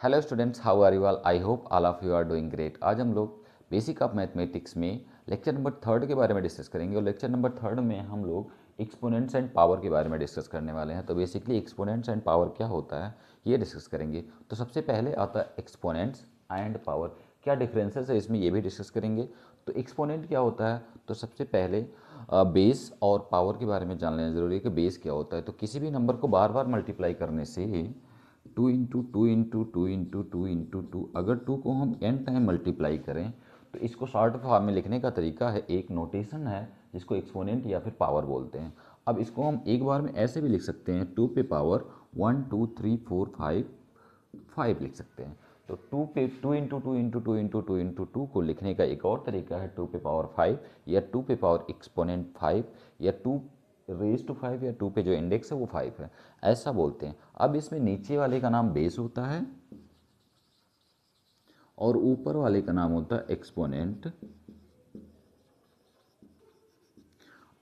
Hello students, how are you all? I hope all of you are doing great. आज हम लोग basic of mathematics में lecture number 3 के बारे में डिस्कस करेंगे और लेक्चर नंबर 3 में हम लोग एक्सपोनेंट्स एंड पावर के बारे में डिस्कस करने वाले हैं। तो बेसिकली एक्सपोनेंट्स एंड पावर क्या होता है ये डिस्कस करेंगे। तो सबसे पहले आता है एक्सपोनेंट्स एंड पावर, क्या डिफरेंसेस है इसमें ये भी डिस्कस करेंगे। तो एक्सपोनेंट क्या होता है, तो सबसे पहले बेस और पावर के बारे में जान लेना जरूरी है कि बेस क्या होता है। तो किसी भी नंबर को बार बार मल्टीप्लाई करने से 2 अगर 2 को हम n टाइम मल्टीप्लाई करें तो इसको शॉर्ट फॉर्म में लिखने का तरीका है, एक नोटेशन है जिसको एक्सपोनेंट या फिर पावर बोलते हैं। अब इसको हम एक बार में ऐसे भी लिख सकते हैं, 2 पे पावर 1 2 3 4 5 5 लिख सकते हैं। तो 2 पे 2 को लिखने का एक और तरीका है 2 पे पावर 5 या 2 पे पावर एक्सपोनेंट 5 या 2 रेज टू 5 या 2 पे जो इंडेक्स है वो 5 है, ऐसा बोलते हैं। अब इसमें नीचे वाले का नाम बेस होता है और ऊपर वाले का नाम होता है एक्सपोनेंट,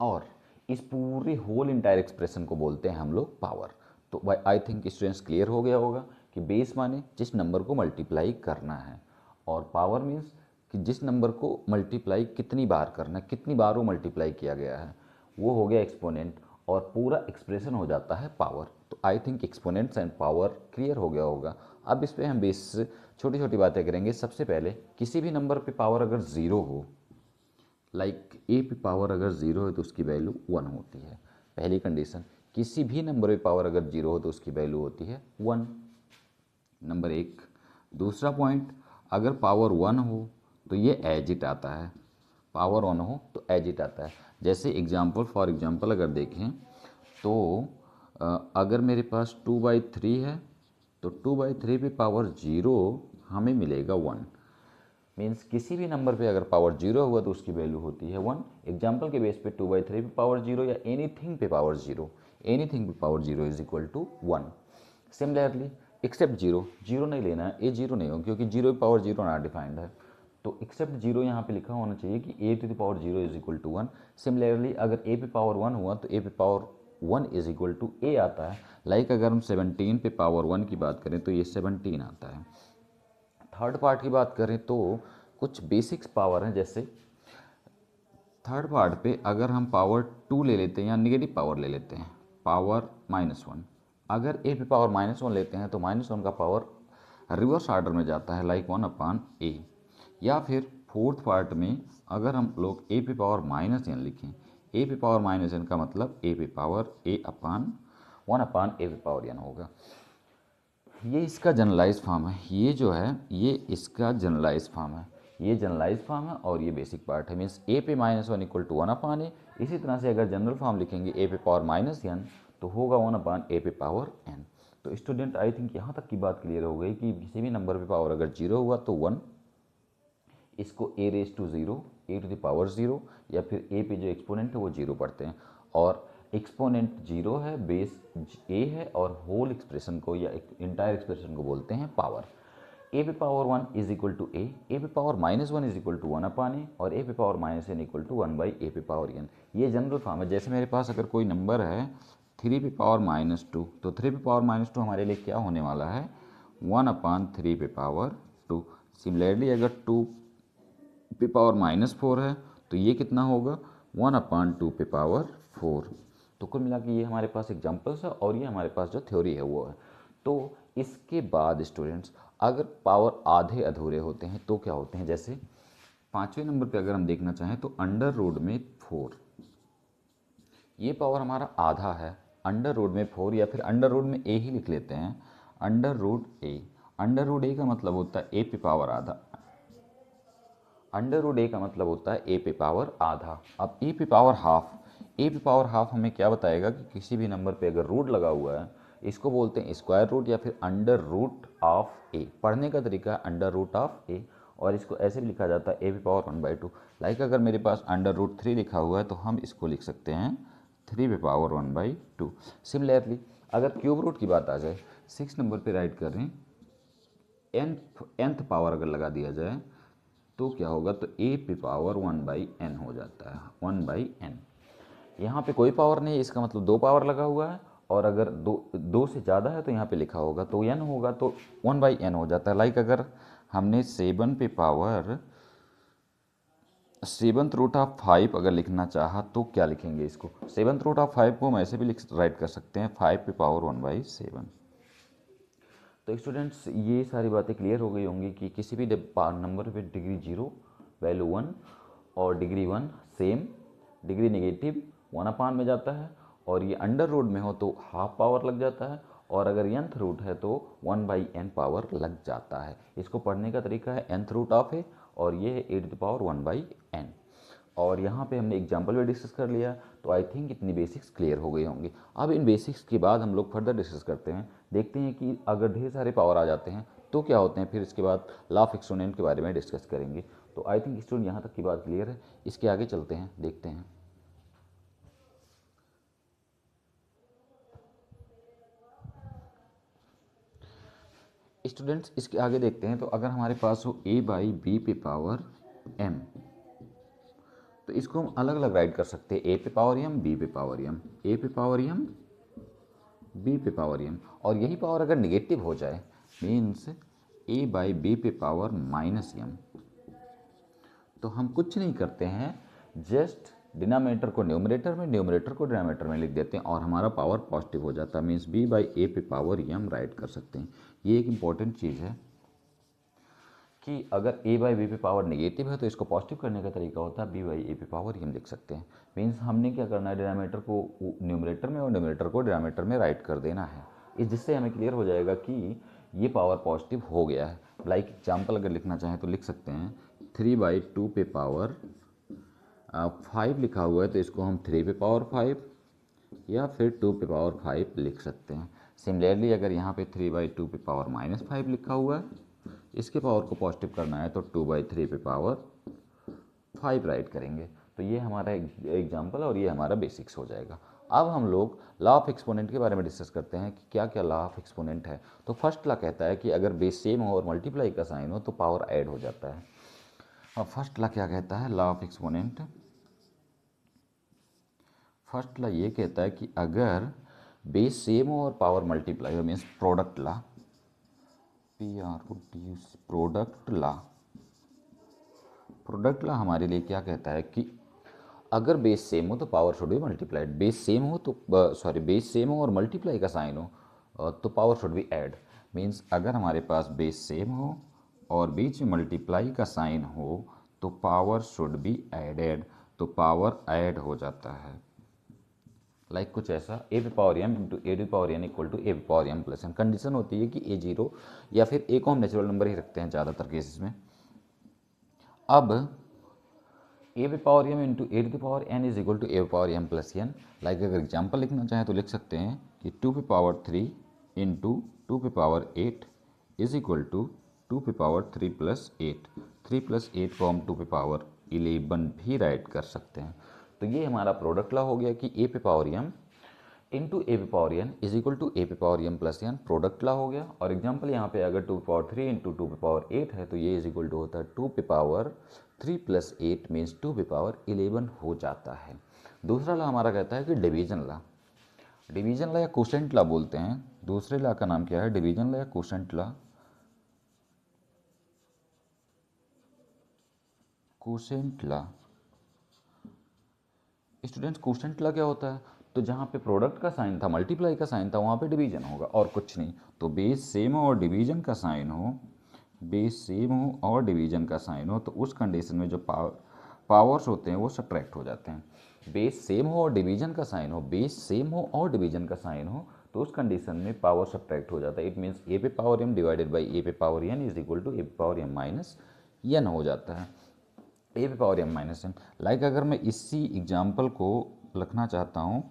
और इस पूरे होल इंटायर एक्सप्रेशन को बोलते हैं हम लोग पावर। तो आई थिंक स्टूडेंट्स क्लियर हो गया होगा कि बेस माने जिस नंबर को मल्टीप्लाई करना है, और पावर मीन्स कि जिस नंबर को मल्टीप्लाई कितनी बार करना है, कितनी बार वो मल्टीप्लाई किया गया है, वो हो गया एक्सपोनेंट और पूरा एक्सप्रेशन हो जाता है पावर। तो I think exponents and power clear हो गया होगा। अब इस पर हम बेस छोटी छोटी बातें करेंगे। सबसे पहले किसी भी नंबर पे पावर अगर ज़ीरो हो, लाइक ए पे पावर अगर ज़ीरो है तो उसकी वैल्यू 1 होती है, पहली कंडीशन। किसी भी नंबर पे पावर अगर जीरो हो तो उसकी वैल्यू होती है 1, नंबर 1। दूसरा पॉइंट, अगर पावर 1 हो तो ये एज इट आता है, पावर 1 हो तो एज इट आता है। जैसे एग्जाम्पल फॉर एग्जाम्पल अगर देखें तो अगर मेरे पास 2/3 है तो 2/3 पे पावर 0 हमें मिलेगा 1। मीन्स किसी भी नंबर पे अगर पावर 0 हुआ तो उसकी वैल्यू होती है 1। एग्जाम्पल के बेस पे 2/3 पे पावर 0 या एनीथिंग पे पावर 0, एनीथिंग पे power 0 is equal to 1। Similarly except 0, 0 नहीं लेना है, ए 0 नहीं हो क्योंकि 0 पे पावर 0 ना डिफाइंड है। तो एक्सेप्ट 0 यहाँ पे लिखा होना चाहिए कि A to the power 0 is equal to 1। Similarly अगर ए पे पावर 1 हुआ तो ए पे power 1 is equal to A आता है। लाइक अगर हम 17 पे पावर 1 की बात करें तो ये 17 आता है। थर्ड पार्ट की बात करें तो कुछ बेसिक्स पावर हैं, जैसे थर्ड पार्ट पे अगर हम पावर 2 ले लेते हैं या निगेटिव पावर ले लेते हैं, पावर -1, अगर ए पे पावर -1 लेते हैं तो -1 का पावर रिवर्स ऑर्डर में जाता है, लाइक 1/a। या फिर फोर्थ पार्ट में अगर हम लोग ए पे पावर -n लिखें, ए पे पावर -n का मतलब ए पे पावर a/1/a पे पावर n होगा। ये इसका जनरलाइज फॉर्म है, ये जो है ये इसका जनरलाइज फॉर्म है, ये जनरलाइज फॉर्म है और ये बेसिक पार्ट है। मीन्स ए पे -1 इक्वल टू 1/a। इसी तरह से अगर जनरल फॉर्म लिखेंगे ए पे पावर -n तो होगा 1/a पे पावर n। तो स्टूडेंट आई थिंक यहाँ तक की बात क्लियर हो गई कि किसी भी नंबर पे पावर अगर 0 हुआ तो 1, इसको a raise to 0, a to the power 0, या फिर ए पे जो एक्सपोनेंट है वो 0 पढ़ते हैं। और एक्सपोनेंट 0 है, बेस a है, और होल एक्सप्रेशन को या इंटायर एक्सप्रेशन को बोलते हैं पावर। ए पे power 1 is equal to A पे power -1 is equal to 1/a, और ए पे power -n equal to 1/a पे पावर n। ये जनरल फॉर्म है। जैसे मेरे पास अगर कोई नंबर है 3 पे पावर -2, तो 3 पे पावर -2 हमारे लिए क्या होने वाला है, 1/3 पे पावर 2। सिमिलरली अगर 2 पे पावर -4 है तो ये कितना होगा, 1/2 पे पावर 4। तो कुल मिला के ये हमारे पास एग्जांपल्स है और ये हमारे पास जो थ्योरी है वो है। तो इसके बाद स्टूडेंट्स अगर पावर आधे अधूरे होते हैं तो क्या होते हैं, जैसे 5वें नंबर पे अगर हम देखना चाहें तो √4, ये पावर हमारा आधा है। √4 या फिर अंडर रूट में ए ही लिख लेते हैं, √a। √a का मतलब होता है ए पे पावर आधा, √a का मतलब होता है ए पे पावर आधा। अब ए पे पावर हाफ, ए पे पावर हाफ हमें क्या बताएगा कि किसी भी नंबर पे अगर रूट लगा हुआ है इसको बोलते हैं स्क्वायर रूट या फिर √a। पढ़ने का तरीका है √a, और इसको ऐसे भी लिखा जाता है ए पे पावर 1/2। लाइक अगर मेरे पास √3 लिखा हुआ है तो हम इसको लिख सकते हैं 3 पे पावर 1/2। सिमिलरली अगर क्यूब रूट की बात आ जाए, 6 नंबर पे राइट कर रहे हैं, nth पावर अगर लगा दिया जाए तो क्या होगा, तो ए पे पावर 1/n हो जाता है, 1/n। यहाँ पे कोई पावर नहीं है, इसका मतलब 2 पावर लगा हुआ है, और अगर दो से ज़्यादा है तो यहाँ पे लिखा होगा तो n होगा तो 1/n हो जाता है। लाइक अगर हमने 7 पे पावर 7th रूट ऑफ 5 अगर लिखना चाहा तो क्या लिखेंगे इसको? 7th रूट ऑफ 5 को हम ऐसे भी राइट कर सकते हैं 5 पे पावर 1/7। तो स्टूडेंट्स ये सारी बातें क्लियर हो गई होंगी कि किसी भी नंबर पे डिग्री 0 वैल्यू 1 और degree 1 same, degree negative 1/n में जाता है, और ये अंडर रूट में हो तो हाफ पावर लग जाता है, और अगर nth रूट है तो 1/n पावर लग जाता है। इसको पढ़ने का तरीका है nth रूट ऑफ है और ये है e⁻1/n। और यहाँ पे हमने एग्जाम्पल भी डिस्कस कर लिया, तो आई थिंक इतनी बेसिक्स क्लियर हो गई होंगी। अब इन बेसिक्स के बाद हम लोग फर्दर डिस्कस करते हैं, देखते हैं कि अगर ढेर सारे पावर आ जाते हैं तो क्या होते हैं, फिर इसके बाद लॉ ऑफ एक्सपोनेंट के बारे में डिस्कस करेंगे। तो आई थिंक स्टूडेंट यहाँ तक की बात क्लियर है, इसके आगे चलते हैं, देखते हैं। स्टूडेंट्स इसके आगे देखते हैं, तो अगर हमारे पास हो a/b पे पावर m, तो इसको हम अलग अलग राइट कर सकते हैं, a पे पावर m, b पे पावर m, a पे पावर m, b पे पावर m। और यही पावर अगर निगेटिव हो जाए मीन्स a/b पे पावर -m, तो हम कुछ नहीं करते हैं, जस्ट डिनोमिनेटर को न्यूमरेटर में, न्यूमरेटर को डिनोमिनेटर में लिख देते हैं और हमारा पावर पॉजिटिव हो जाता है, मीन्स b/a पे पावर m राइट कर सकते हैं। ये एक इम्पॉर्टेंट चीज़ है कि अगर a/b पे पावर नेगेटिव है तो इसको पॉजिटिव करने का तरीका होता है b/a पे पावर m लिख सकते हैं। मीन्स हमने क्या करना है, डिनोमिनेटर को न्यूमरेटर में और न्यूमरेटर को डिनोमिनेटर में राइट कर देना है, इस जिससे हमें क्लियर हो जाएगा कि ये पावर पॉजिटिव हो गया है। लाइक एग्जाम्पल अगर लिखना चाहें तो लिख सकते हैं 3/2 पे पावर 5 लिखा हुआ है तो इसको हम 3 पे पावर 5 या फिर 2 पे पावर 5 लिख सकते हैं। सिमिलरली अगर यहाँ पे 3/2 पे पावर -5 लिखा हुआ है, इसके पावर को पॉजिटिव करना है तो 2/3 पे पावर 5 राइट करेंगे। तो ये हमारा एग्जाम्पल और ये हमारा बेसिक्स हो जाएगा। अब हम लोग लॉ ऑफ एक्सपोनेंट के बारे में डिस्कस करते हैं कि क्या क्या लॉ ऑफ एक्सपोनेंट है। तो फर्स्ट लॉ कहता है कि अगर बेस सेम हो और मल्टीप्लाई का साइन हो तो पावर ऐड हो जाता है। अब फर्स्ट लॉ क्या कहता है, law of exponent, first law ये कहता है कि अगर बेस सेम हो और पावर मल्टीप्लाई हो, means product law, product law. Product law हमारे लिए क्या कहता है कि अगर बेस सेम हो तो power should B multiplied, base same हो तो बेस सेम हो और मल्टीप्लाई का साइन हो तो power should be add. Means अगर हमारे पास बेस सेम हो और बीच में मल्टीप्लाई का साइन हो तो पावर शुड बी एडेड, तो पावर ऐड हो जाता है। लाइक कुछ ऐसा a पे power m into a to power n equal to a पे power m plus n। Condition होती है कि a 0 या फिर a को हम नेचुरल नंबर ही रखते हैं ज़्यादातर केसेस में। अब a पे power m into a to power n is equal to a पे power m plus n। Like अगर एग्जाम्पल लिखना चाहें तो लिख सकते हैं कि 2 पे पावर 3 इंटू 2 पे पावर 8 इज इक्वल टू 2 पे पावर 3 प्लस 8। 3 प्लस 8 को हम 2 पे पावर 11 भी राइट कर सकते हैं। तो ये हमारा प्रोडक्ट लॉ हो गया कि a पे पावर m इंटू ए पे power n is equal to A पे power m plus n, product law हो गया। और एग्जाम्पल यहाँ पे अगर 2 पे पावर 3 इंटू 2 पे पावर 8 है तो ये इज इक्वल टू होता है 2 पे पावर 3 प्लस 8 मीन्स 2 पे पावर 11 हो जाता है। दूसरा लॉ हमारा कहता है कि डिवीजन लॉ, डिवीजन लॉ या कोशेंट लॉ बोलते हैं। दूसरे लॉ का नाम क्या है, डिवीजन लॉ या quotient law. Quotient law, students quotient law क्या होता है, तो जहाँ पे प्रोडक्ट का साइन था, मल्टीप्लाई का साइन था, वहाँ पे डिवीजन होगा और कुछ नहीं। तो बेस सेम हो और डिवीजन का साइन हो, बेस सेम हो और डिवीजन का साइन हो तो उस कंडीशन में जो पावर्स होते हैं वो सब्ट्रैक्ट हो जाते हैं। बेस सेम हो और डिवीजन का साइन हो, बेस सेम हो और डिवीजन का साइन हो तो उस कंडीशन में पावर सब्ट्रैक्ट हो जाता है। इट मीन्स ए पे power m divided by A पे power n is equal to A पे पावर m माइनस n हो जाता है, ए पे power m minus n। Like अगर मैं इसी एग्जाम्पल को लिखना चाहता हूँ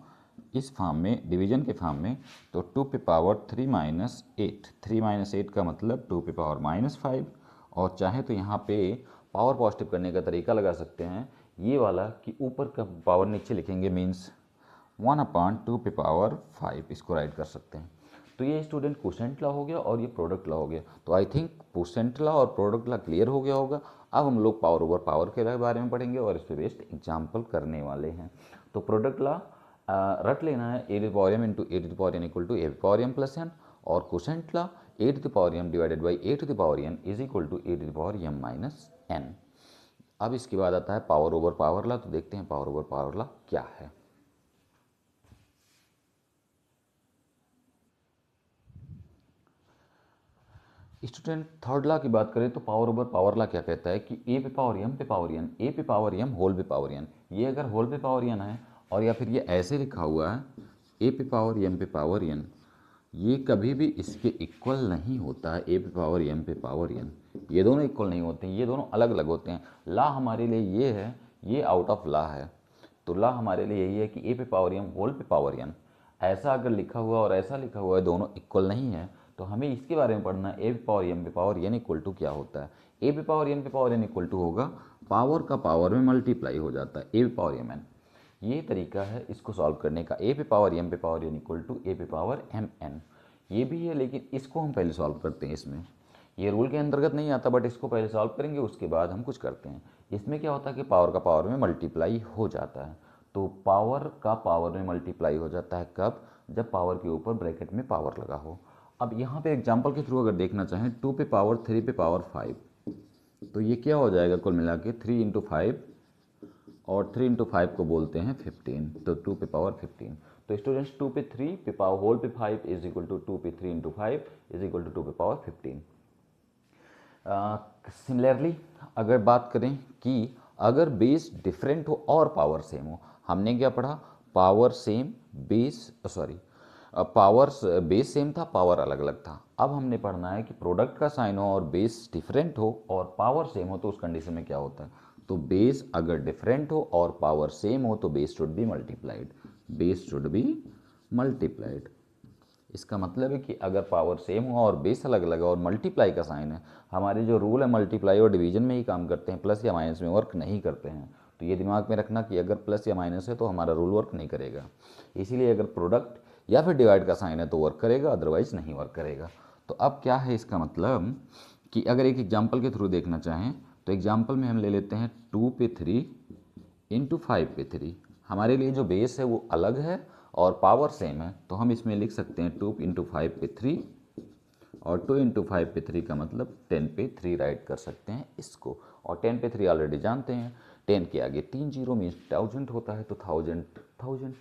इस फॉर्म में, डिवीजन के फॉर्म में, तो 2 पे पावर 3 माइनस 8, 3 माइनस 8 का मतलब 2 पे पावर -5। और चाहे तो यहाँ पे पावर पॉजिटिव करने का तरीका लगा सकते हैं ये वाला कि ऊपर का पावर नीचे लिखेंगे, मीन्स 1/2 पे पावर 5 इसको राइट कर सकते हैं। तो ये स्टूडेंट कोशेंट लॉ हो गया और ये प्रोडक्ट लॉ हो गया। तो आई थिंक कोशेंट लॉ और प्रोडक्ट लॉ क्लियर हो गया होगा। अब हम लोग पावर ओवर पावर के बारे में पढ़ेंगे और इस पर बेस्ड एग्जाम्पल करने वाले हैं। तो प्रोडक्ट लॉ, रट लेना है, A to the power M into A to the power N equal to A to the power M plus N, और quotient law A to the power M divided by A to the power N is equal to A to the power M minus N. अब इसके बाद आता है power over power ला, तो देखते हैं power over power ला क्या है। स्टूडेंट, थर्ड लॉ की बात करें तो पावर ओवर पावर लॉ क्या कहता है कि ए पे पावर एम पे पावर एन, ए पे पावर एम होल पे पावर एन, ये अगर होल पे पावर एन है और या फिर ये ऐसे लिखा हुआ है ए पे पावर एम पे पावर एन, ये कभी भी इसके इक्वल नहीं होता है। ए पे पावर एम पे पावर एन, ये दोनों इक्वल नहीं होते हैं, ये दोनों अलग अलग होते हैं। लॉ हमारे लिए ये है, ये आउट ऑफ लॉ है, तो लॉ हमारे लिए यही है कि ए पे पावर एम होल पे पावर एन, ऐसा अगर लिखा हुआ और ऐसा लिखा हुआ है दोनों इक्वल नहीं है, तो हमें इसके बारे में पढ़ना है। ए पे पावर एम पे पावर एन इक्वल टू क्या होता है। ए पे पावर एम पे पावर एन इक्वल टू होगा पावर का पावर में मल्टीप्लाई हो जाता है ए पे पावर एम एन। ये तरीका है इसको सॉल्व करने का। ए पे पावर एम पे power N equal to A पे पावर एम एन, ये भी है, लेकिन इसको हम पहले सॉल्व करते हैं। इसमें ये रूल के अंतर्गत नहीं आता, बट इसको पहले सॉल्व करेंगे, उसके बाद हम कुछ करते हैं। इसमें क्या होता है कि पावर का पावर में मल्टीप्लाई हो जाता है, तो पावर का पावर में मल्टीप्लाई हो जाता है कब, जब पावर के ऊपर ब्रैकेट में पावर लगा हो। अब यहाँ पे एग्जांपल के थ्रू अगर देखना चाहें, 2 पे पावर 3 पे पावर 5, तो ये क्या हो जाएगा कुल मिला के 3 इंटू 5, और 3 इंटू 5 को बोलते हैं 15, तो 2 पे पावर 15। तो स्टूडेंट्स 2 पे 3 पे पावर होल पे 5 इज इक्वल टू 2 पे 3 इंटू 5 इज इक्वल टू 2 पे पावर 15। सिमिलरली अगर बात करें कि अगर बेस डिफरेंट हो और पावर सेम हो, हमने क्या पढ़ा, power same base, sorry power base same था, पावर अलग अलग था। अब हमने पढ़ना है कि प्रोडक्ट का साइन हो और बेस डिफरेंट हो और पावर सेम हो, तो उस कंडीशन में क्या होता है। तो बेस अगर डिफरेंट हो और पावर सेम हो तो base should be multiplied, base should be multiplied. इसका मतलब है कि अगर पावर सेम हो और बेस अलग अलग है और मल्टीप्लाई का साइन है, हमारे जो रूल है मल्टीप्लाई और डिवीजन में ही काम करते हैं, प्लस या माइनस में वर्क नहीं करते हैं। तो ये दिमाग में रखना कि अगर प्लस या माइनस है तो हमारा रूल वर्क नहीं करेगा। इसीलिए अगर प्रोडक्ट या फिर डिवाइड का साइन है तो वर्क करेगा, अदरवाइज नहीं वर्क करेगा। तो अब क्या है इसका मतलब कि अगर एक एग्जाम्पल के थ्रू देखना चाहें, तो एग्जाम्पल में हम ले लेते हैं 2 पे 3 इंटू 5 पे 3। हमारे लिए जो बेस है वो अलग है और पावर सेम है, तो हम इसमें लिख सकते हैं 2 इंटू 5 पे 3, और 2 इंटू 5 पे 3 का मतलब 10 पे 3 राइट कर सकते हैं इसको। और 10 पे 3 ऑलरेडी जानते हैं, 10 के आगे 3 जीरो मीन्स 1000 होता है, तो 1000।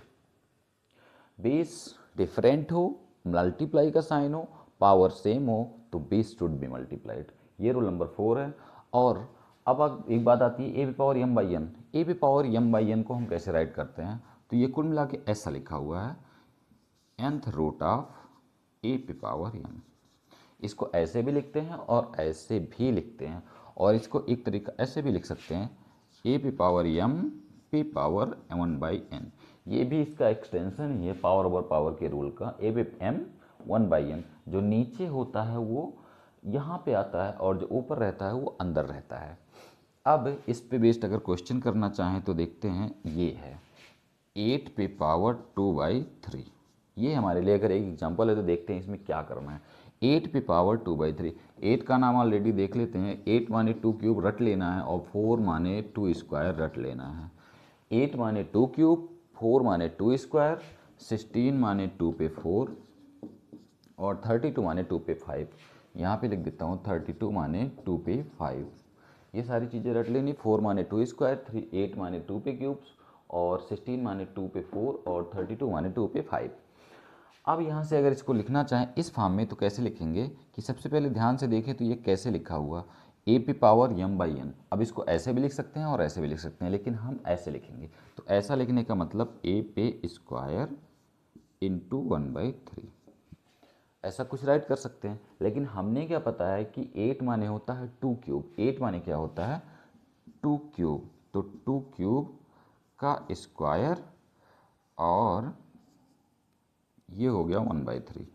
बेस डिफरेंट हो, मल्टीप्लाई का साइन हो, पावर सेम हो, तो बेस शुड बी मल्टीप्लाइड। ये रूल नंबर 4 है। और अब एक बात आती है ए पे पावर एम बाई एन। ए पे पावर एम बाई एन को हम कैसे राइट करते हैं, तो ये कुल मिला के ऐसा लिखा हुआ है, nth रूट ऑफ ए पे पावर एम। इसको ऐसे भी लिखते हैं और ऐसे भी लिखते हैं, और इसको एक तरीका ऐसे भी लिख सकते हैं, ए पे पावर एम पे पावर m1 बाई एन। ये भी इसका एक्सटेंशन ही है पावर ओवर पावर के रूल का। ए पे एम 1 बाई एन, जो नीचे होता है वो यहाँ पे आता है और जो ऊपर रहता है वो अंदर रहता है। अब इस पे बेस्ड अगर क्वेश्चन करना चाहें तो देखते हैं, ये है 8 पे पावर 2 बाई 3। ये हमारे लिए अगर एक एग्जांपल है तो देखते हैं इसमें क्या करना है। 8 पे पावर 2 बाई 3, 8 का नाम ऑलरेडी देख लेते हैं, 8 माने 2 क्यूब रट लेना है और 4 माने 2 स्क्वायर रट लेना है। 8 माने 2 क्यूब, 4 माने 2 स्क्वायर, 16 माने 2 पे 4, और 32 माने 2 पे 5। यहाँ पे लिख देता हूँ 32 माने 2 पे 5। ये सारी चीज़ें रट लेनी। 4 माने 2 स्क्वायर, 8 माने 2 पे क्यूब्स, और 16 माने 2 पे 4, और 32 माने 2 पे 5। अब यहाँ से अगर इसको लिखना चाहें इस फॉर्म में तो कैसे लिखेंगे कि सबसे पहले ध्यान से देखें तो ये कैसे लिखा हुआ, ए पे पावर एम बाई एन। अब इसको ऐसे भी लिख सकते हैं और ऐसे भी लिख सकते हैं, लेकिन हम ऐसे लिखेंगे। तो ऐसा लिखने का मतलब ए पे स्क्वायर इंटू 1/3, ऐसा कुछ राइट कर सकते हैं। लेकिन हमने क्या पता है कि 8 माने होता है 2 क्यूब, 8 माने क्या होता है 2 क्यूब, तो 2 क्यूब का स्क्वायर, और ये हो गया 1/3,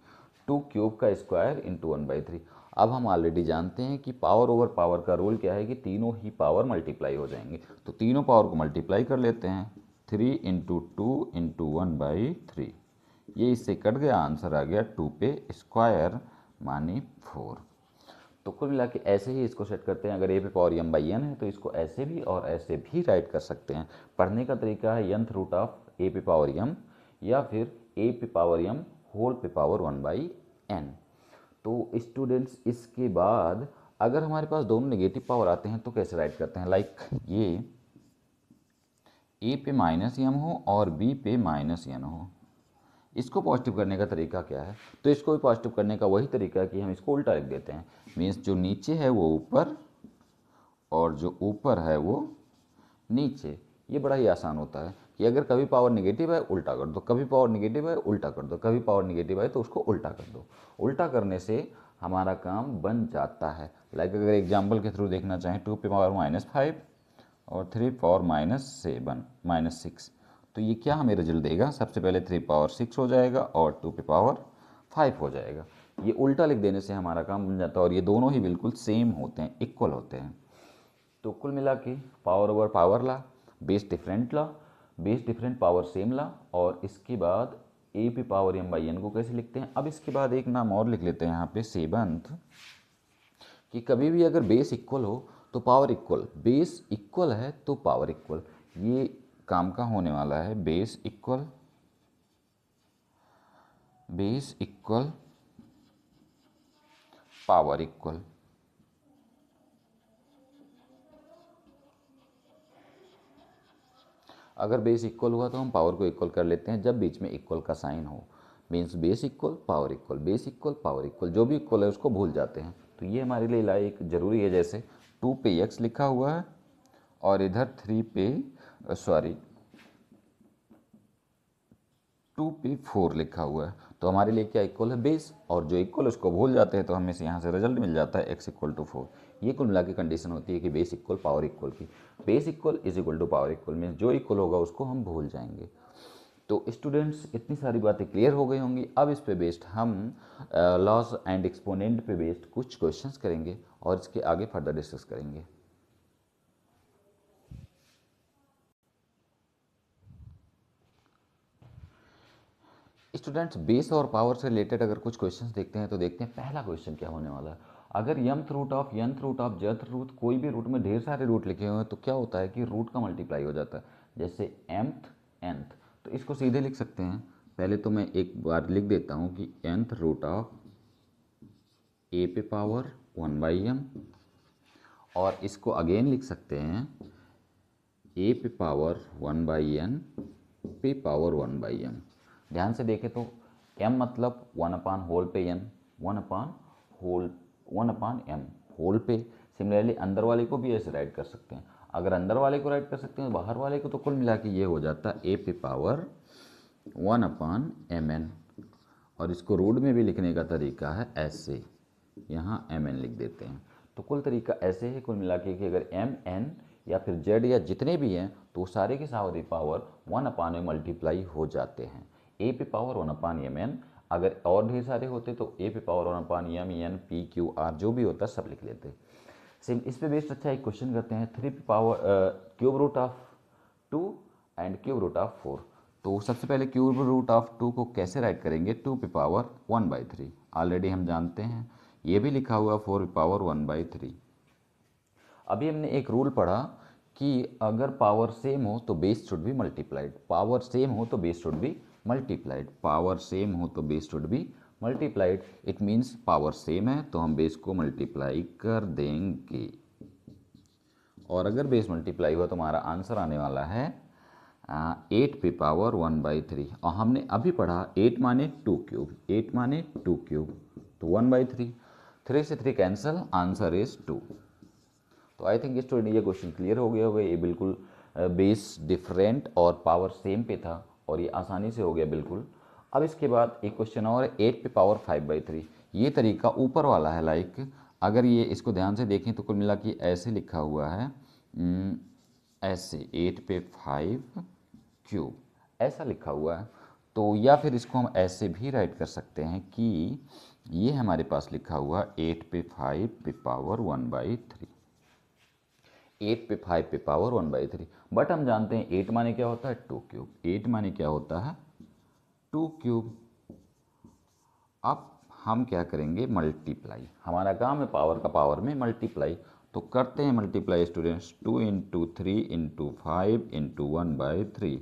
2 क्यूब का स्क्वायर इंटू 1/3। अब हम ऑलरेडी जानते हैं कि पावर ओवर पावर का रूल क्या है कि तीनों ही पावर मल्टीप्लाई हो जाएंगे, तो तीनों पावर को मल्टीप्लाई कर लेते हैं। 3 इंटू 2 इंटू 1/3, ये इससे कट गया, आंसर आ गया 2 पे स्क्वायर माने 4। तो कुल मिला के ऐसे ही इसको सेट करते हैं। अगर ए पे पावर एम बाई एन है तो इसको ऐसे भी और ऐसे भी राइट कर सकते हैं। पढ़ने का तरीका है nth रूट ऑफ ए पे पावर एम या फिर ए पे पावर m होल पे पावर 1/n। तो स्टूडेंट्स इसके बाद अगर हमारे पास दोनों नेगेटिव पावर आते हैं तो कैसे राइट करते हैं, लाइक ये ए पे -m हो और बी पे -n हो, इसको पॉजिटिव करने का तरीका क्या है, तो इसको भी पॉजिटिव करने का वही तरीका है कि हम इसको उल्टा लिख देते हैं। मीन्स जो नीचे है वो ऊपर और जो ऊपर है वो नीचे। ये बड़ा ही आसान होता है कि अगर कभी पावर नेगेटिव है उल्टा कर दो, कभी पावर नेगेटिव है उल्टा कर दो, कभी पावर नेगेटिव है तो उसको उल्टा कर दो। उल्टा करने से हमारा काम बन जाता है। लाइक अगर एग्जाम्पल के थ्रू देखना चाहें, 2 पे पावर -5 और 3 पावर -6, तो ये क्या हमें रिजल्ट देगा, सबसे पहले 3 पावर 6 हो जाएगा और 2 पे पावर 5 हो जाएगा। ये उल्टा लिख देने से हमारा काम बन जाता है और ये दोनों ही बिल्कुल सेम होते हैं, इक्वल होते हैं। तो कुल मिला के पावर ओवर पावर ला, बेस डिफरेंट पावर सेम ला, और इसके बाद ए पे पावर m/n को कैसे लिखते हैं। अब इसके बाद एक नाम और लिख लेते हैं यहाँ पे, सेवंथ, कि कभी भी अगर बेस इक्वल हो तो पावर इक्वल, बेस इक्वल है तो पावर इक्वल, ये काम का होने वाला है। Base equal power equal. अगर बेस इक्वल हुआ तो हम पावर को इक्वल कर लेते हैं जब बीच में इक्वल का साइन हो। Means base equal power equal, base equal power equal, जो भी इक्वल है उसको भूल जाते हैं। तो ये हमारे लिए एक ज़रूरी है। जैसे 2 पे x लिखा हुआ है और इधर 2 पे 4 लिखा हुआ है, तो हमारे लिए क्या इक्वल है, बेस, और जो इक्वल उसको भूल जाते हैं तो हमें यहाँ से रिजल्ट मिल जाता है x = 4। ये कुल मिला के कंडीशन होती है कि बेस इक्वल पावर इक्वल की। Base equal is equal to power equal, means जो इक्वल होगा उसको हम भूल जाएंगे। तो स्टूडेंट्स इतनी सारी बातें क्लियर हो गई होंगी। अब इस पे बेस्ड हम लॉस एंड एक्सपोनेंट पे बेस्ड कुछ क्वेश्चंस करेंगे और इसके आगे फर्दर डिस्कस करेंगे। स्टूडेंट्स बेस और पावर से रिलेटेड अगर कुछ क्वेश्चंस देखते हैं तो देखते हैं पहला क्वेश्चन क्या होने वाला है। अगर mth root of nth root of jth root, कोई भी रूट में ढेर सारे रूट लिखे हुए हैं तो क्या होता है कि रूट का मल्टीप्लाई हो जाता है। जैसे mth nth, तो इसको सीधे लिख सकते हैं। पहले तो मैं एक बार लिख देता हूँ कि nth रूट ऑफ a पे पावर 1/m, और इसको अगेन लिख सकते हैं a पे पावर 1/n पे पावर 1/m। ध्यान से देखें तो m मतलब 1/होल पे n, 1/m होल पे। सिमिलरली अंदर वाले को भी ऐसे राइट कर सकते हैं। अगर अंदर वाले को राइट कर सकते हैं बाहर वाले को, तो कुल मिला के ये हो जाता है a पे पावर 1/mn। और इसको रूट में भी लिखने का तरीका है ऐसे, यहाँ mn लिख देते हैं। तो कुल तरीका ऐसे है कुल मिला के कि अगर mn या फिर z या जितने भी हैं तो सारे के सारे पावर 1/में मल्टीप्लाई हो जाते हैं। a पे पावर 1/mn, अगर और ढेर सारे होते तो a पे power 1/m, n, p, q, r जो भी होता है सब लिख लेते। सेम इस पे बेस्ड अच्छा एक क्वेश्चन करते हैं, 3 पे power cube root of 2 and cube root of 4। तो सबसे पहले क्यूब रूट ऑफ 2 को कैसे राइट करेंगे, 2 पे पावर 1/3 ऑलरेडी हम जानते हैं। ये भी लिखा हुआ 4 पे पावर 1/3। अभी हमने एक रूल पढ़ा कि अगर पावर सेम हो तो base should be multiplied, power same हो तो base should be multiplied, power same हो तो base should be multiplied. It means power same है तो हम बेस को मल्टीप्लाई कर देंगे, और अगर बेस मल्टीप्लाई हुआ तो हमारा आंसर आने वाला है 8 पे पावर 1/3। और हमने अभी पढ़ा 8 माने 2 क्यूब, 8 माने 2 क्यूब, तो 1/3, 3 से 3 कैंसिल, आंसर इज 2। तो आई थिंक स्टूडेंट ये क्वेश्चन क्लियर हो गया होगा। ये बिल्कुल बेस डिफरेंट और पावर सेम पे था और ये आसानी से हो गया बिल्कुल। अब इसके बाद एक क्वेश्चन और है, 8 पे पावर 5/3। ये तरीका ऊपर वाला है। लाइक अगर ये इसको ध्यान से देखें तो कुल मिला के ऐसे लिखा हुआ है, ऐसे 8 पे 5 क्यूब ऐसा लिखा हुआ है। तो या फिर इसको हम ऐसे भी राइट कर सकते हैं कि ये हमारे पास लिखा हुआ 8 पे 5 पे पावर 1/3, 8 पे 5 पे पावर 1/3। बट हम जानते हैं 8 माने क्या होता है 2 क्यूब, 8 माने क्या होता है 2 क्यूब। अब हम क्या करेंगे, मल्टीप्लाई, हमारा काम है पावर का पावर में मल्टीप्लाई। तो करते हैं मल्टीप्लाई स्टूडेंट्स, 2 × 3 × 5 × 1/3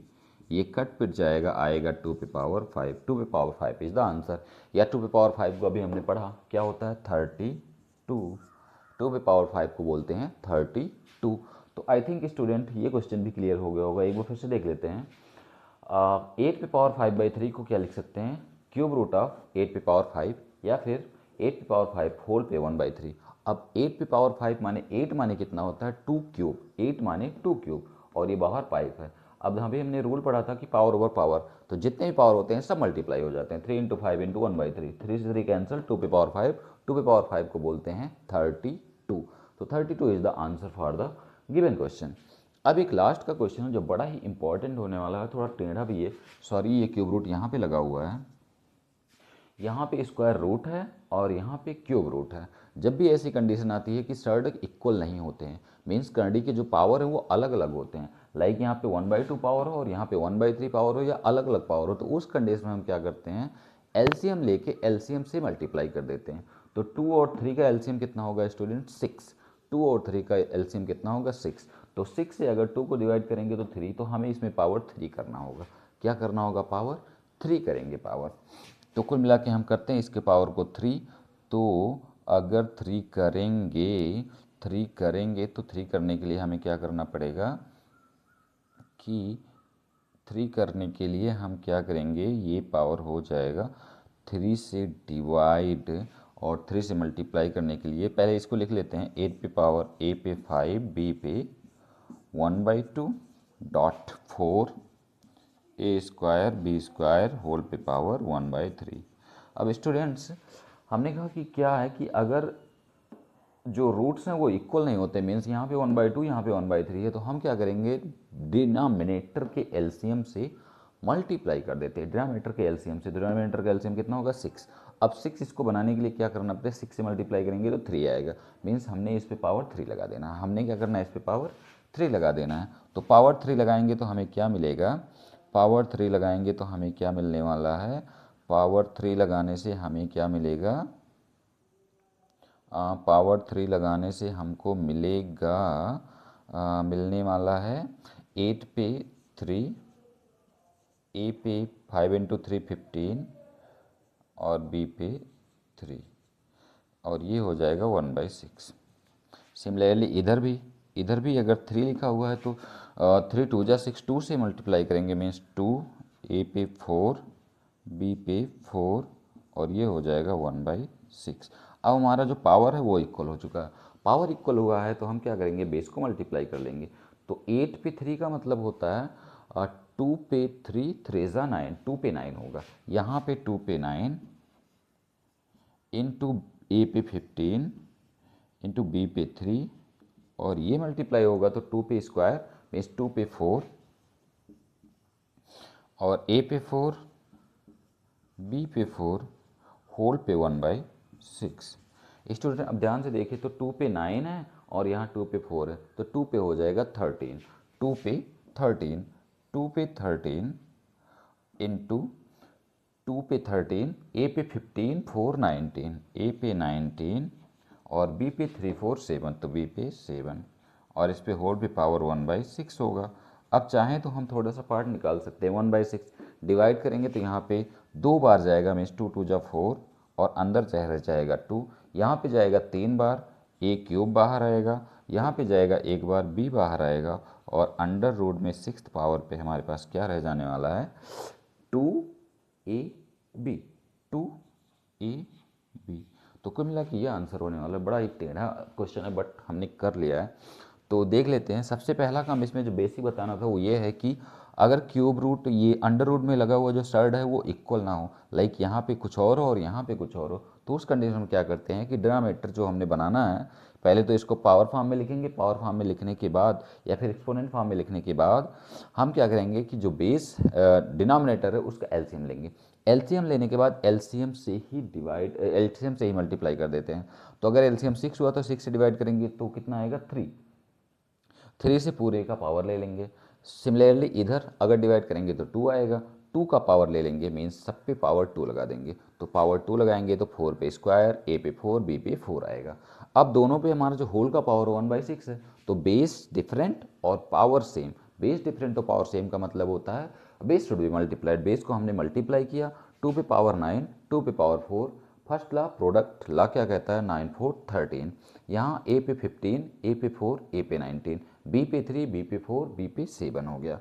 ये कट पिट जाएगा, आएगा 2 पे पावर 5। 2 पे पावर 5 इज द आंसर। या 2 पे पावर 5 को अभी हमने पढ़ा क्या होता है 32। 2 पे पावर 5 को बोलते हैं 32। तो आई थिंक स्टूडेंट ये क्वेश्चन भी क्लियर हो गया होगा। एक बार फिर से देख लेते हैं। 8 पे पावर 5/3 को क्या लिख सकते हैं, क्यूब रूट ऑफ 8 पे पावर 5, या फिर 8 पे पावर 5 होल पे 1/3। अब 8 पे पावर 5 माने 8 माने कितना होता है 2 क्यूब, 8 माने 2 क्यूब, और ये बाहर 5 है। अब यहाँ पे हमने रूल पढ़ा था कि पावर ओवर पावर, तो जितने भी पावर होते हैं सब मल्टीप्लाई हो जाते हैं। 3 × 5 × 1/3, 3 से 3 कैंसिल, 2 पे पावर 5, 2 पे पावर 5 को बोलते हैं 32। तो 32 is the answer for the given question. अब एक लास्ट का क्वेश्चन है जो बड़ा ही इंपॉर्टेंट होने वाला है, थोड़ा टेढ़ा भी है, सॉरी ये क्यूब रूट यहाँ पे लगा हुआ है, यहाँ पे स्क्वायर रूट है और यहाँ पे क्यूब रूट है। जब भी ऐसी कंडीशन आती है कि सर्ड इक्वल नहीं होते हैं, मीन्स कर्डी के जो पावर है वो अलग अलग होते हैं, लाइक यहाँ पे 1/2 पावर हो और यहाँ पे 1/3 पावर हो, या अलग अलग पावर हो, तो उस कंडीशन में हम क्या करते हैं एलसीएम लेके एलसीएम से मल्टीप्लाई कर देते हैं। तो 2 और 3 का एलसीएम कितना होगा स्टूडेंट 6। 2 और 3 का एलसीएम कितना होगा 6। तो 6 से अगर 2 को डिवाइड करेंगे तो 3, तो हमें इसमें पावर 3 करना होगा। क्या करना होगा पावर 3 करेंगे पावर। तो कुल मिला के हम करते हैं इसके पावर को 3। तो अगर 3 करेंगे तो 3 करने के लिए हमें क्या करना पड़ेगा कि 3 करने के लिए हम क्या करेंगे, ये पावर हो जाएगा 3 से डिवाइड और 3 से मल्टीप्लाई करने के लिए पहले इसको लिख लेते हैं 8 पे पावर a पे 5 b पे 1/2 dot 4 a square b square whole पे पावर 1/3। अब स्टूडेंट्स हमने कहा कि क्या है कि अगर जो रूट्स हैं वो इक्वल नहीं होते, मीन्स यहाँ पे 1/2 यहाँ पे 1/3 है, तो हम क्या करेंगे डिनोमिनेटर के एलसीएम से मल्टीप्लाई कर देते हैं डिनोमिनेटर के एलसीएम से। डिनोमिनेटर का एलसीएम कितना होगा 6। अब 6 इसको बनाने के लिए क्या करना पड़ेगा 6 से मल्टीप्लाई करेंगे तो 3 आएगा, मीन्स हमने इस पे पावर 3 लगा देना है। हमने क्या करना है इस पे पावर 3 लगा देना है। तो पावर 3 लगाएंगे तो हमें क्या मिलेगा, पावर 3 लगाएंगे तो हमें क्या मिलने वाला है, पावर 3 लगाने से हमें क्या मिलेगा, पावर 3 लगाने से हमको मिलेगा मिलने वाला है 8 पे 3, ए पे 5 × 3 15 और बी पे 3, और ये हो जाएगा 1/6। सिमिलरली इधर भी अगर 3 लिखा हुआ है तो 3 2 जा 6, 2 से मल्टीप्लाई करेंगे मीन्स 2, ए पे 4 बी पे 4, और ये हो जाएगा 1/6। अब हमारा जो पावर है वो इक्वल हो चुका है। पावर इक्वल हुआ है तो हम क्या करेंगे बेस को मल्टीप्लाई कर लेंगे। तो 8 पे 3 का मतलब होता है 2 पे 3 3 ज़ा 9, 2 पे 9 होगा। यहाँ पे 2 पे 9 इंटू ए पे 15 इंटू बी पे 3, और ये मल्टीप्लाई होगा तो 2 पे स्क्वायर मीन्स 2 पे 4 और ए पे 4 बी पे 4 होल पे 1/6। स्टूडेंट अब ध्यान से देखें तो 2 पे 9 है और यहाँ 2 पे 4 है, तो 2 पे हो जाएगा 13, 2 पे 13, 2 पे 13 इंटू 2 पे 13, ए पे 15 4 19, ए पे 19 और बी पे 3 4 7, तो बी पे 7, और इस पे होल पे पावर 1/6 होगा। अब चाहें तो हम थोड़ा सा पार्ट निकाल सकते हैं। 1/6 डिवाइड करेंगे तो यहाँ पे 2 बार जाएगा मीन्स 2 2 जा 4, और अंदर रह जाएगा 2, यहाँ पे जाएगा 3 बार, ए क्यूब बाहर आएगा, यहाँ पे जाएगा 1 बार, बी बाहर आएगा, और अंडर रूट में 6th पावर पे हमारे पास क्या रह जाने वाला है 2ab, 2ab। तो कुल मिला के ये आंसर होने वाला है। बड़ा ही टेढ़ा क्वेश्चन है बट हमने कर लिया है। तो देख लेते हैं। सबसे पहला काम इसमें जो बेसिक बताना था वो ये है कि अगर क्यूब रूट ये अंडर रूट में लगा हुआ जो सर्ड है वो इक्वल ना हो, लाइक यहाँ पे कुछ और हो और यहाँ पे कुछ और हो, तो उस कंडीशन में क्या करते हैं कि डिनोमिनेटर जो हमने बनाना है पहले तो इसको पावर फॉर्म में लिखेंगे, पावर फॉर्म में लिखने के बाद या फिर एक्सपोनेंट फॉर्म में लिखने के बाद हम क्या करेंगे कि जो बेस डिनोमिनेटर है उसका एलसीएम लेंगे। एलसीएम लेने के बाद एलसीएम से ही मल्टीप्लाई कर देते हैं। तो अगर एलसीएम 6 हुआ तो 6 से डिवाइड करेंगे तो कितना आएगा 3 से पूरे का पावर ले लेंगे। सिमिलरली इधर अगर डिवाइड करेंगे तो 2 आएगा, 2 का पावर ले लेंगे मीन्स सब पे पावर 2 लगा देंगे। तो पावर 2 लगाएंगे तो 4 पे स्क्वायर, ए पे 4 बी पे 4 आएगा। अब दोनों पे हमारा जो होल का पावर 1/6 है, तो बेस डिफरेंट और पावर सेम। बेस डिफरेंट और पावर सेम का मतलब होता है base should be multiplied, base को हमने मल्टीप्लाई किया, 2 पे पावर 9, 2 पे पावर 4, फर्स्ट ला प्रोडक्ट ला क्या कहता है 9 4 13, यहाँ ए पे 15, ए पे 4, ए पे 19, बी पे 3, बी पे 4, बी पे 7 हो गया।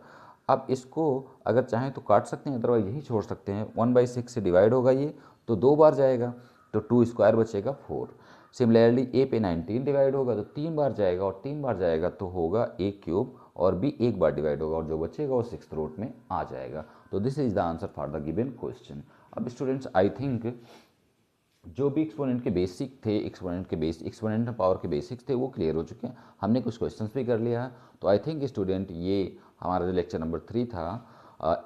अब इसको अगर चाहें तो काट सकते हैं, अदरवाइज यही छोड़ सकते हैं। 1/6 से डिवाइड होगा ये तो 2 बार जाएगा, तो 2 स्क्वायर बचेगा 4। सिमिलरली ए पे 19 डिवाइड होगा तो 3 बार जाएगा, और 3 बार जाएगा तो होगा ए क्यूब, और बी एक बार डिवाइड होगा और जो बचेगा वो 6th रूट में आ जाएगा। तो this is the answer for the given question. अब स्टूडेंट्स आई थिंक जो भी एक्सपोनेंट के बेसिक थे, एक्सपोनेंट पावर के बेसिक्स थे वो क्लियर हो चुके हैं। हमने कुछ क्वेश्चंस भी कर लिया है। तो आई थिंक स्टूडेंट ये हमारा जो लेक्चर नंबर 3 था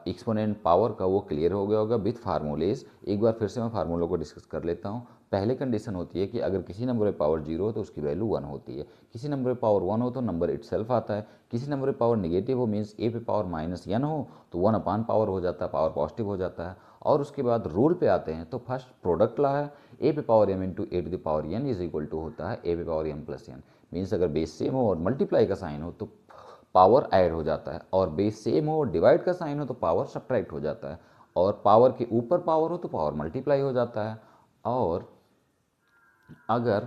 एक्सपोनेंट पावर का वो क्लियर हो गया होगा विथ फार्मूलेज। एक बार फिर से मैं फार्मूलों को डिस्कस कर लेता हूँ। पहले कंडीशन होती है कि अगर किसी नंबर में पावर 0 हो तो उसकी वैल्यू 1 होती है, किसी नंबर में पावर 1 हो तो नंबर इटसेल्फ आता है, किसी नंबर में पावर नेगेटिव हो मीन्स ए पे पावर -n हो तो 1 अपान पावर हो जाता है, पावर पॉजिटिव हो जाता है। और उसके बाद रूल पे आते हैं तो फर्स्ट प्रोडक्ट ला है, ए पे power m into A to the power n is equal to होता है ए पे power m plus n। Means अगर बेस सेम हो और मल्टीप्लाई का साइन हो तो पावर ऐड हो जाता है, और बेस सेम हो और डिवाइड का साइन हो तो पावर सब्ट्रैक्ट हो जाता है, और पावर के ऊपर पावर हो तो पावर मल्टीप्लाई हो जाता है। और अगर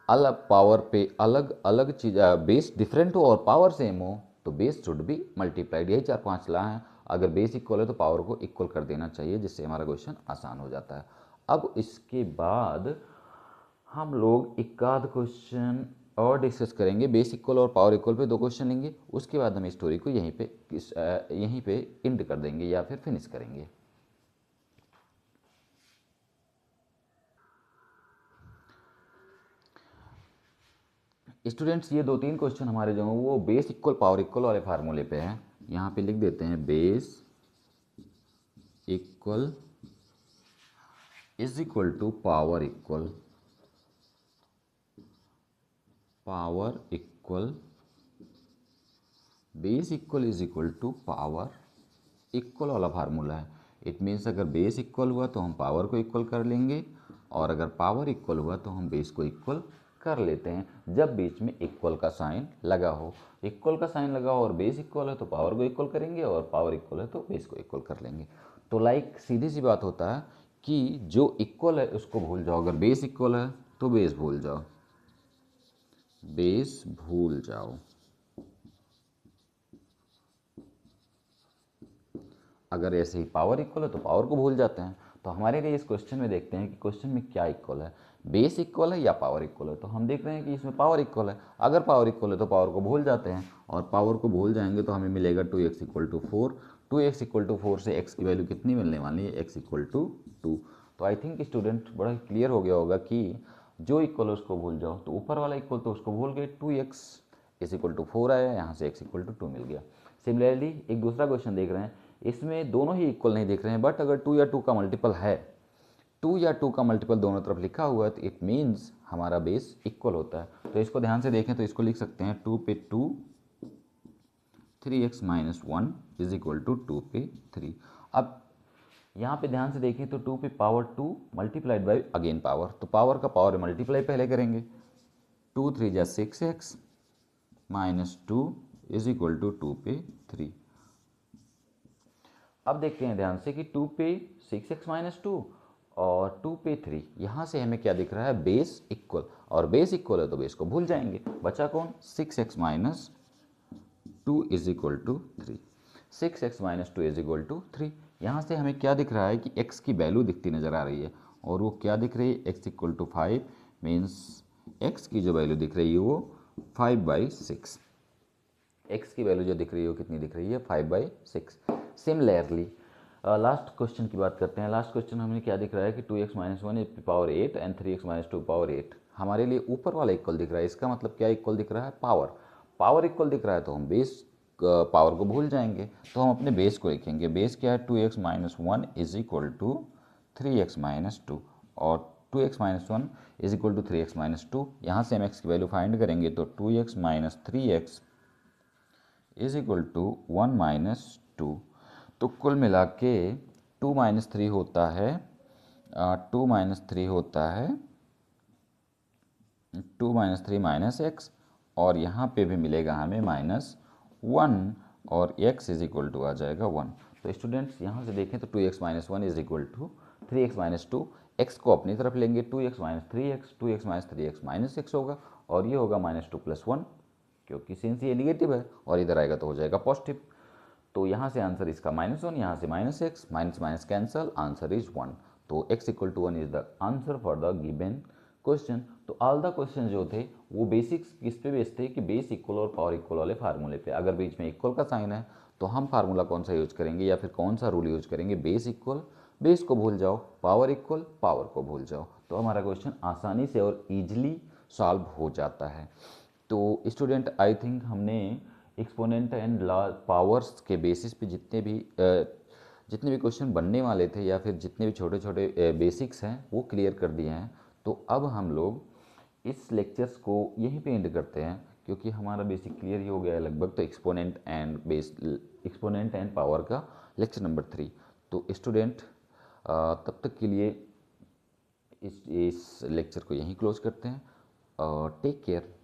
अलग पावर पे अलग अलग चीज़ बेस डिफरेंट हो और पावर सेम हो तो बेस शुड बी मल्टीप्लाइड। यही 4-5 ला हैं। अगर बेस इक्वल है तो पावर को इक्वल कर देना चाहिए, जिससे हमारा क्वेश्चन आसान हो जाता है। अब इसके बाद हम लोग एक आध क्वेश्चन और डिस्कस करेंगे। बेस इक्वल और पावर इक्वल पे 2 क्वेश्चन लेंगे, उसके बाद हम स्टोरी को यहीं पे एंड कर देंगे या फिर फिनिश करेंगे। स्टूडेंट्स ये 2-3 क्वेश्चन हमारे जो हैं वो बेस इक्वल पावर इक्वल वाले फार्मूले पे हैं। यहाँ पे लिख देते हैं base equal is equal to power equal, power equal, base equal is equal to power equal वाला फार्मूला है। इट मीन्स अगर बेस इक्वल हुआ तो हम पावर को इक्वल कर लेंगे, और अगर पावर इक्वल हुआ तो हम बेस को इक्वल कर लेते हैं जब बीच में इक्वल का साइन लगा हो। इक्वल का साइन लगा हो और बेस इक्वल है तो पावर को इक्वल करेंगे, और पावर इक्वल है तो बेस को इक्वल कर लेंगे। तो लाइक सीधी सी बात होता है कि जो इक्वल है उसको भूल जाओ, अगर बेस इक्वल है तो बेस भूल जाओ, बेस भूल जाओ। अगर ऐसे ही पावर इक्वल है तो पावर को भूल जाते हैं। तो हमारे लिए इस क्वेश्चन में देखते हैं कि क्वेश्चन में क्या इक्वल है, बेस इक्वल है या पावर इक्वल है। तो हम देख रहे हैं कि इसमें पावर इक्वल है। अगर पावर इक्वल है तो पावर को भूल जाते हैं, और पावर को भूल जाएंगे तो हमें मिलेगा 2x equal to 4। 2x equal to 4 से x की वैल्यू कितनी मिलने वाली है, x इक्वल टू 2। तो आई थिंक स्टूडेंट बड़ा क्लियर हो गया होगा कि जो इक्वल है उसको भूल जाओ। तो ऊपर वाला इक्वल तो उसको भूल गए, 2x इज इक्वल टू 4 आया, यहाँ से x इक्वल टू 2 मिल गया। सिमिलरली एक दूसरा क्वेश्चन देख रहे हैं, इसमें दोनों ही इक्वल नहीं दिख रहे हैं, बट अगर 2 या 2 का मल्टीपल है, 2 या 2 का मल्टीपल दोनों तरफ लिखा हुआ है तो इट मीन्स हमारा बेस इक्वल होता है। तो इसको ध्यान से देखें तो इसको लिख सकते हैं 2 पे 2 3x minus 1 is equal to 2 पे 3। अब यहाँ पे ध्यान से देखें तो 2 पे power 2 multiplied by again power, तो पावर का पावर मल्टीप्लाई पहले करेंगे, 2 3 जा 6x minus 2 is equal to 2 पे 3। अब देखते हैं ध्यान से कि 2 पे 6x माइनस 2 और 2 पे 3, यहाँ से हमें क्या दिख रहा है, बेस इक्वल, और बेस इक्वल है तो बेस को भूल जाएंगे। बचा कौन, 6x minus 2 is equal to 3। 6x minus 2 is equal to 3। यहाँ से हमें क्या दिख रहा है कि x की वैल्यू दिखती नज़र आ रही है, और वो क्या दिख रही है, x equal to 5 means x की जो वैल्यू दिख रही है वो 5/6। x की वैल्यू जो दिख रही है वो कितनी दिख रही है, 5/6। सिमिलरली लास्ट क्वेश्चन की बात करते हैं। लास्ट क्वेश्चन हमें क्या दिख रहा है कि 2x minus 1 power 8 and 3x minus 2 power 8। हमारे लिए ऊपर वाला इक्वल दिख रहा है, इसका मतलब क्या इक्वल दिख रहा है, पावर। पावर इक्वल दिख रहा है तो हम बेस पावर को भूल जाएंगे, तो हम अपने बेस को लिखेंगे। बेस क्या है, 2x minus 1 is equal to 3x minus 2, और 2x minus 1 is equal to 3x minus 2। यहाँ से हम x की वैल्यू फाइंड करेंगे तो 2x minus 3x is equal to 1 minus 2। तो कुल मिला के 2 माइनस 3 होता है 2 माइनस 3 होता है 2 माइनस 3 माइनस एक्स, और यहाँ पे भी मिलेगा हमें -1, और x इज इक्वल टू आ जाएगा 1। तो स्टूडेंट्स यहाँ से देखें तो 2x minus 1 is equal to 3x minus 2, x को अपनी तरफ लेंगे 2x minus 3x, 2x minus 3x minus x होगा, और ये होगा माइनस 2 प्लस 1, क्योंकि सिंस ये निगेटिव है और इधर आएगा तो हो जाएगा पॉजिटिव। तो यहाँ से आंसर इसका -1, यहाँ से minus x, minus minus cancel, answer is 1। तो x equal to 1 is the answer for the given question. तो ऑल द क्वेश्चन जो थे वो बेसिक्स किस पे बेस्ड थे कि बेस इक्वल और पावर इक्वल वाले फार्मूले पे। अगर बीच में इक्वल का साइन है तो हम फार्मूला कौन सा यूज करेंगे या फिर कौन सा रूल यूज करेंगे, बेस इक्वल, बेस को भूल जाओ, पावर इक्वल, पावर को भूल जाओ, तो हमारा क्वेश्चन आसानी से और ईजिली सॉल्व हो जाता है। तो स्टूडेंट आई थिंक हमने एक्सपोनेंट एंड पावर्स के बेसिस पे जितने भी क्वेश्चन बनने वाले थे या फिर जितने भी छोटे छोटे बेसिक्स हैं वो क्लियर कर दिए हैं। तो अब हम लोग इस लेक्चर्स को यहीं पे एंड करते हैं, क्योंकि हमारा बेसिक क्लियर ही हो गया है लगभग। तो एक्सपोनेंट एंड पावर का लेक्चर नंबर 3। तो स्टूडेंट तब तक के लिए इस लेक्चर को यहीं क्लोज करते हैं। Take care.